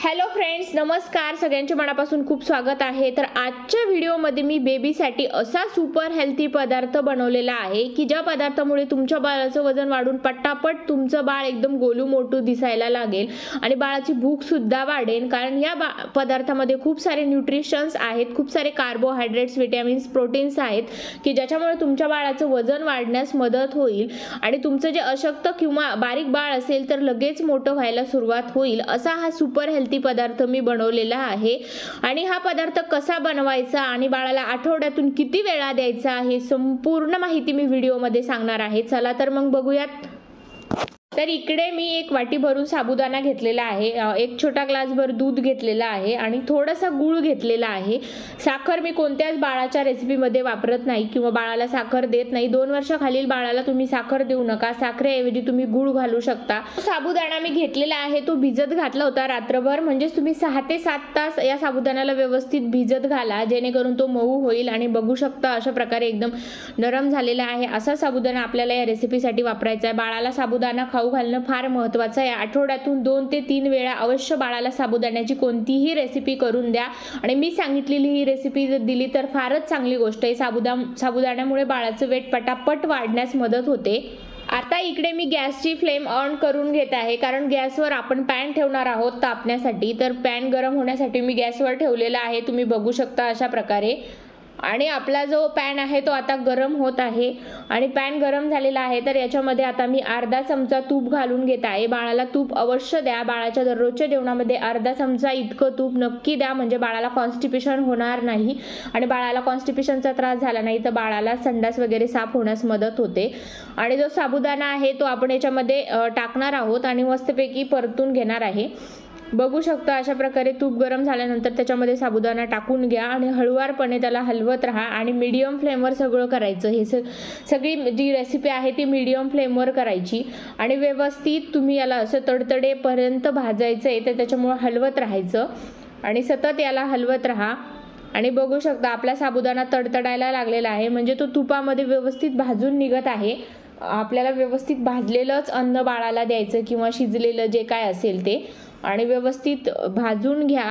Hello friends, नमस्कार. सगळ्यांचे मनापासून खूप स्वागत आहे. तर आजच्या व्हिडिओमध्ये मी बेबीसाठी असा सुपर हेल्थी पदार्थ बनवलेला आहे की ज्या पदार्थामुळे तुमच्या बाळाचं वजन वाढून पटापट तुमचं बाळ एकदम गोलू मोठू दिसायला लागेल आणि बाळाची भूक सुद्धा वाढेल. कारण या पदार्थामध्ये खूप सारे न्यूट्रिशन्स आहेत, खूप सारे कार्बोहायड्रेट्स, विटॅमिन्स, प्रोटीन्स आहेत की ज्याच्यामुळे तुमच्या बाळाचं वजन वाढण्यास मदत होईल आणि तुमचं जे अशक्त किंवा बारीक बाळ असेल तर लगेच मोठं व्हायला सुरुवात होईल. असा हा सुपर हेल्थी पदार्थ मी बनवलेला आहे. आणि हा पदार्थ कसा बनवायचा आणि बाळाला आठवड्यातून किती वेळा द्यायचा हे संपूर्ण माहिती मी व्हिडिओमध्ये सांगणार आहे. चला तर मग बघूयात. तर इकडे मी एक वाटी भरून साबुदाणा घेतलेला आहे, एक छोटा ग्लासभर दूध घेतलेला आहे आणि थोडासा गूळ घेतलेला आहे. साखर मी कोणत्याच बाळाच्या रेसिपीमध्ये वापरत नाही किंवा बाळाला साखर देत नाही. 2 वर्षाखालील बाळाला तुम्ही साखर देऊ नका. साखरेऐवजी तुम्ही गूळ घालू शकता. साबुदाणा मी घेतलेला आहे तो भिजत घातला होता रात्रभर. म्हणजेच तुम्ही 6 ते 7 तास या साबुदाण्याला व्यवस्थित भिजत घाला जेणेकरून तो मऊ होईल. आणि बघू शकता अशा प्रकारे एकदम नरम झालेला आहे. असा साबुदाणा आपल्याला या रेसिपीसाठी वापरायचा आहे. बाळाला साबुदाणा खाऊ घालणं फार महत्त्वाचं आहे. आठवड्यातून 2 ते 3 वेळा अवश्य बाळाला साबुदाण्याची कोणतीही रेसिपी करून द्या. आणि मी सांगितलेली ही रेसिपी जर दिली तर फारच चांगली गोष्ट आहे. साबुदाण्यामुळे बाळाचं वेट पटापट वाढण्यास मदत होते. आता इकडे मी गॅसची फ्लेम ऑन करून घेत आहे कारण गॅसवर आपण पॅन ठेवणार आहोत तापण्यासाठी. तर पॅन गरम होण्यासाठी मी गॅसवर ठेवलेला आहे, तुम्ही बघू शकता अशा प्रकारे. आणि आपला जो पॅन आहे तो आता गरम होत आहे आणि पॅन गरम झालेला आहे. तर याच्यामध्ये आता मी अर्धा चमचा तूप घालून घेत आहे. बाळाला तूप अवश्य द्या. बाळाच्या दररोजच्या जेवणामध्ये अर्धा चमचा इतकं तूप नक्की द्या, म्हणजे बाळाला कॉन्स्टिपेशन होणार नाही. आणि बाळाला कॉन्स्टिपेशनचा त्रास झाला नाही तर बाळाला संडास वगैरे साफ होण्यास मदत होते. आणि जो साबुदाणा आहे तो आपण याच्यामध्ये टाकणार आहोत आणि मस्तपैकी परतून घेणार आहे. बघू शकता अशा प्रकारे तूप गरम झाल्यानंतर त्याच्यामध्ये साबुदाणा टाकून घ्या आणि हळुवारपणे त्याला हलवत राहा आणि मीडियम फ्लेमवर सगळं करायचं. हे सगळी जी रेसिपी आहे ती मीडियम फ्लेमवर करायची आणि व्यवस्थित तुम्ही याला असं तडतडेपर्यंत भाजायचं आहे. तर त्याच्यामुळे हलवत राहायचं आणि सतत याला हलवत राहा. आणि बघू शकता आपला साबुदाणा तडतडायला लागलेला आहे, म्हणजे तो तुपामध्ये व्यवस्थित भाजून निघत आहे. आपल्याला व्यवस्थित भाजलेलंच अन्न बाळाला द्यायचं किंवा शिजलेलं जे काय असेल ते, आणि व्यवस्थित भाजून घ्या.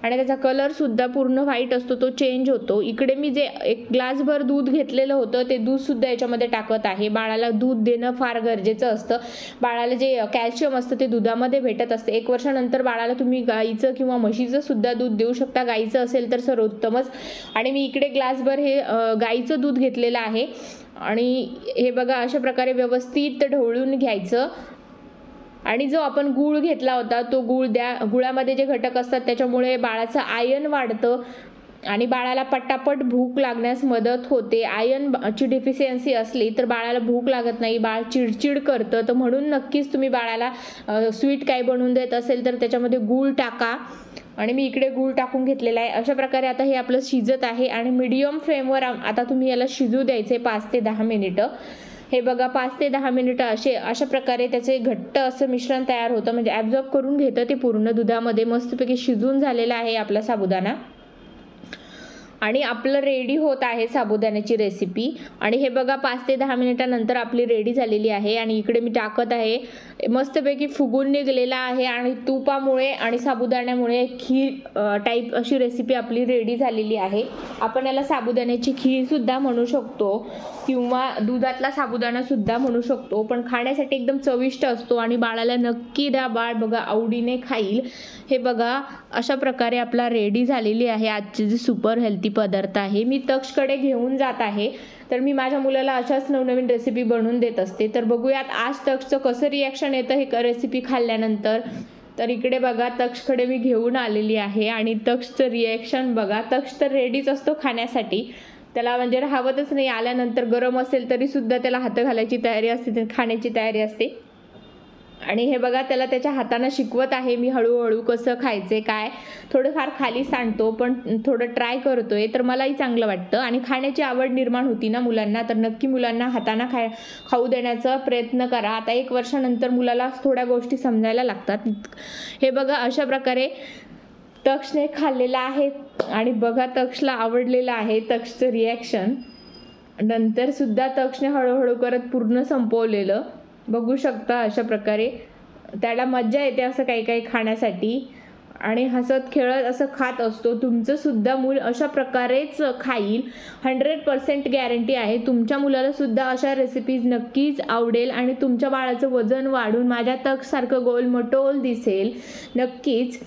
आणि त्याचा कलरसुद्धा पूर्ण व्हाईट असतो, तो चेंज होतो. इकडे मी जे एक ग्लासभर दूध घेतलेलं होतं ते दूधसुद्धा याच्यामध्ये टाकत आहे. बाळाला दूध देणं फार गरजेचं असतं. बाळाला जे कॅल्शियम असतं ते दुधामध्ये भेटत असतं. 1 वर्षानंतर बाळाला तुम्ही गाईचं किंवा म्हशीचं सुद्धा दूध देऊ शकता. गाईचं असेल तर सर्वोत्तमच. आणि मी इकडे ग्लासभर हे गाईचं दूध घेतलेलं आहे आणि हे बघा अशा प्रकारे व्यवस्थित ढवळून घ्यायचं. आणि जो आपण गूळ घेतला होता तो गूळ द्या. गुळामध्ये जे घटक असतात त्याच्यामुळे बाळाचं आयर्न वाढतं आणि बाळाला पटापट भूक लागण्यास मदत होते. आयर्नची डिफिशियन्सी असली तर बाळाला भूक लागत नाही, बाळ चिडचिड करतं. तर म्हणून नक्कीच तुम्ही बाळाला स्वीट काही बनवून देत असेल तर त्याच्यामध्ये गूळ टाका. आणि मी इकडे गूळ टाकून घेतलेला आहे. अशा प्रकारे आता हे आपलं शिजत आहे आणि मीडियम फ्लेमवर आता तुम्ही याला शिजू द्यायचे 5 ते 10 मिनिटं. हे बघा 5 ते 10 मिनिटं अशा प्रकारे त्याचे घट्ट असं मिश्रण तयार होतं, म्हणजे ॲब्झॉर्ब करून घेतं ते पूर्ण दुधामध्ये. मस्तपैकी शिजून झालेला आहे आपला साबुदाणा आणि आपलं रेडी होत आहे साबुदाण्याची रेसिपी. आणि हे बघा 5 ते 10 मिनिटानंतर आपली रेडी झालेली आहे. आणि इकडे मी टाकत आहे, मस्तपैकी फुगून निघलेला आहे आणि तुपामुळे आणि साबुदाण्यामुळे खीर टाईप अशी रेसिपी आपली रेडी झालेली आहे. आपण याला साबुदाण्याची खीरसुद्धा म्हणू शकतो किंवा दुधातला साबुदाणासुद्धा म्हणू शकतो, पण खाण्यासाठी एकदम चविष्ट असतो आणि बाळाला नक्की द्या. बाळ बघा आवडीने खाईल. हे बघा अशा प्रकारे आपला रेडी झालेली आहे आजची जी सुपर हेल्थी पदार्थ आहे. मी तक्षकडे घेऊन जात आहे, तर मी माझ्या मुलाला अशाच नवनवीन रेसिपी बनवून देत असते. तर बघूयात आज तक्षचं कसं रिॲक्शन येतं हे रेसिपी खाल्ल्यानंतर. तर इकडे बघा तक्षकडे मी घेऊन आलेली आहे आणि तक्षचं रिॲक्शन बघा. तक्ष तर रेडीच असतो खाण्यासाठी, त्याला म्हणजे राहवतच नाही. आल्यानंतर गरम असेल तरीसुद्धा त्याला हात घालायची तयारी असते, खाण्याची तयारी असते. आणि हे बघा त्याला त्याच्या हातानं शिकवत आहे मी हळूहळू कसं खायचे काय. थोडंफार खाली सांडतो पण थोडं ट्राय करतोय, तर मलाही चांगलं वाटतं. आणि खाण्याची आवड निर्माण होती ना मुलांना, तर नक्की मुलांना हाताना खाऊ देण्याचा प्रयत्न करा. आता 1 वर्षानंतर मुलाला थोड्या गोष्टी समजायला लागतात. हे बघा अशा प्रकारे तक्षने खाल्लेला आहे आणि बघा तक्षला आवडलेलं आहे तक्षचं रिॲक्शन. नंतरसुद्धा तक्षने हळूहळू करत पूर्ण संपवलेलं बघू शकता. अशा प्रकारे त्याला मज्जा येते असं काही काही खाण्यासाठी. आणि हसत खेळत असं खात असतो. तुमचं सुद्धा मूल अशा प्रकारेच खाईल. 100% गॅरंटी आहे. तुमच्या मुलाला सुद्धा अशा रेसिपीज नक्कीच आवडेल आणि तुमच्या बाळाचं वजन वाढून माझ्या तकसारखं गोलमटोल दिसेल नक्कीच.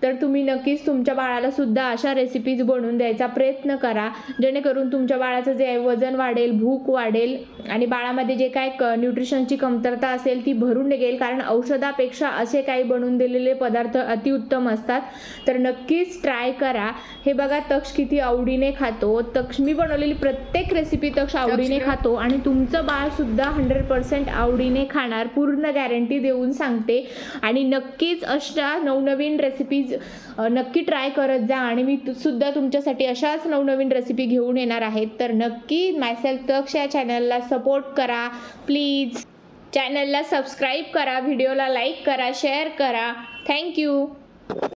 तर तुम्ही नक्कीच तुमच्या बाळाला सुद्धा अशा रेसिपीज बनवून द्यायचा प्रयत्न करा, जेणेकरून तुमच्या बाळाचं जे वजन वाढेल, भूक वाढेल आणि बाळामध्ये जे काय न्यूट्रिशनची कमतरता असेल ती भरून निघेल. कारण औषधापेक्षा असे काही बनवून दिलेले पदार्थ अतिउत्तम असतात. तर नक्कीच ट्राय करा. हे बघा तक्ष किती आवडीने खातो. तक्ष मी बनवलेली प्रत्येक रेसिपी तक्ष आवडीने खातो आणि तुमचं बाळ सुद्धा 100% आवडीने खाणार, पूर्ण गॅरंटी देऊन सांगते. आणि नक्कीच अशा नवनवीन रेसिपीज नक्की ट्राय करत जा आणि मी सुद्धा तुमच्यासाठी अशाच नवनवीन रेसिपी घेऊन येणार आहे. तर नक्की मायसेल्फ तक्ष या चॅनलला सपोर्ट करा प्लीज. चॅनलला सबस्क्राईब करा, व्हिडिओला लाईक करा, शेअर करा. थँक्यू.